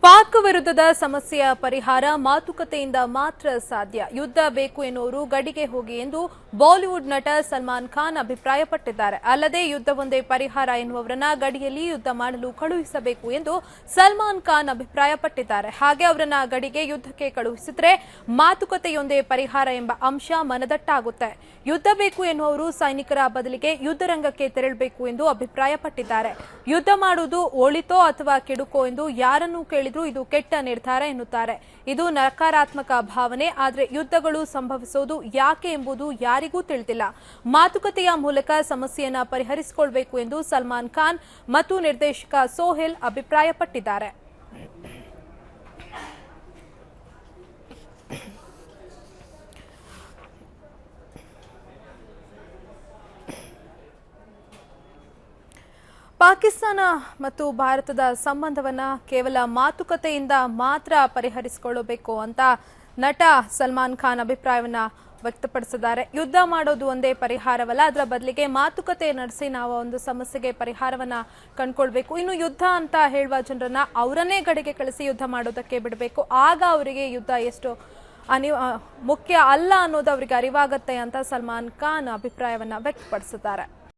ಪಾಕ್ ವಿರುದ್ಧದ ಸಮಸ್ಯೆಯ ಪರಿಹಾರ ಮಾತುಕತೆಯಿಂದ ಮಾತ್ರ ಸಾಧ್ಯ. ಯುದ್ಧ ಬೇಕು ಎನ್ನುವರು ಗಡಿಗೆ ಹೋಗಿ ಎಂದು ಬಾಲಿವುಡ್ ನಟ ಸಲ್ಮಾನ್ ಖಾನ್ ಅಭಿಪ್ರಾಯಪಟ್ಟಿದ್ದಾರೆ. ಅಲ್ಲದೆ ಯುದ್ಧವೊಂದೇ ಪರಿಹಾರ ಎನ್ನುವರನ್ನ ಗಡಿಯಲ್ಲಿ ಯುದ್ಧ ಮಾಡಲು ಕಳುಹಿಸಬೇಕು ಎಂದು ಸಲ್ಮಾನ್ ಖಾನ್ ಅಭಿಪ್ರಾಯಪಟ್ಟಿದ್ದಾರೆ. ಹಾಗೆ ಅವರನ್ನ ಗಡಿಗೆ ಯುದ್ಧಕ್ಕೆ ಕಳುಹಿಸಿದ್ರೆ ಮಾತುಕತೆಯೊಂದೇ ಪರಿಹಾರ ಎಂಬ ಅಂಶ ಮನದಟ್ಟಾಗುತ್ತೆ. ಯುದ್ಧ ಬೇಕು ಎನ್ನುವರು ಸೈನಿಕರ ಬದಲಿಗೆ ಯುದ್ಧರಂಗಕ್ಕೆ ತೆರಳಬೇಕು ಎಂದು ಅಭಿಪ್ರಾಯಪಟ್ಟಿದ್ದಾರೆ. ಯುದ್ಧ ಮಾಡುವುದು ಒಳಿತೋ ಅಥವಾ ಕೆಡುಕೋ ಎಂದು ಯಾರನ್ನು ಕೇಳಿದ್ರು ಇದು ಕೆಟ್ಟ ನಿರ್ಧಾರ ಎನ್ನುತ್ತಾರೆ. ಇದು ನಕಾರಾತ್ಮಕ ಭಾವನೆ. ಆದರೆ ಯುದ್ಧಗಳು ಸಂಭವಿಸೋದು ಯಾಕೆ ಎಂಬುದು ಯಾರಿಗೂ ತಿಳಿದಿಲ್ಲ. ಮಾತುಕತೆಯ ಮೂಲಕ ಸಮಸ್ಯೆಯನ್ನ ಪರಿಹರಿಸಿಕೊಳ್ಳಬೇಕು ಎಂದು ಸಲ್ಮಾನ್ ಖಾನ್ ಮತ್ತು ನಿರ್ದೇಶಕ ಸೋಹೆಲ್ ಅಭಿಪ್ರಾಯಪಟ್ಟಿದ್ದಾರೆ. ಪಾಕಿಸ್ತಾನ ಮತ್ತು ಭಾರತದ ಸಂಬಂಧವನ್ನ ಕೇವಲ ಮಾತುಕತೆಯಿಂದ ಮಾತ್ರ ಪರಿಹರಿಸಿಕೊಳ್ಳಬೇಕು ಅಂತ ನಟ ಸಲ್ಮಾನ್ ಖಾನ್ ಅಭಿಪ್ರಾಯವನ್ನ ವ್ಯಕ್ತಪಡಿಸಿದ್ದಾರೆ. ಯುದ್ಧ ಮಾಡೋದು ಒಂದೇ ಪರಿಹಾರವಲ್ಲ, ಅದರ ಬದಲಿಗೆ ಮಾತುಕತೆ ನಡೆಸಿ ನಾವು ಒಂದು ಸಮಸ್ಯೆಗೆ ಪರಿಹಾರವನ್ನ ಕಂಡುಕೊಳ್ಬೇಕು. ಇನ್ನು ಯುದ್ಧ ಅಂತ ಹೇಳುವ ಜನರನ್ನ ಅವರನ್ನೇ ಗಡಿಗೆ ಕಳಿಸಿ ಯುದ್ಧ ಮಾಡೋದಕ್ಕೆ ಬಿಡಬೇಕು. ಆಗ ಅವರಿಗೆ ಯುದ್ಧ ಎಷ್ಟು ಮುಖ್ಯ ಅಲ್ಲ ಅನ್ನೋದು ಅವರಿಗೆ ಅರಿವಾಗತ್ತೆ ಅಂತ ಸಲ್ಮಾನ್ ಖಾನ್ ಅಭಿಪ್ರಾಯವನ್ನ ವ್ಯಕ್ತಪಡಿಸಿದ್ದಾರೆ.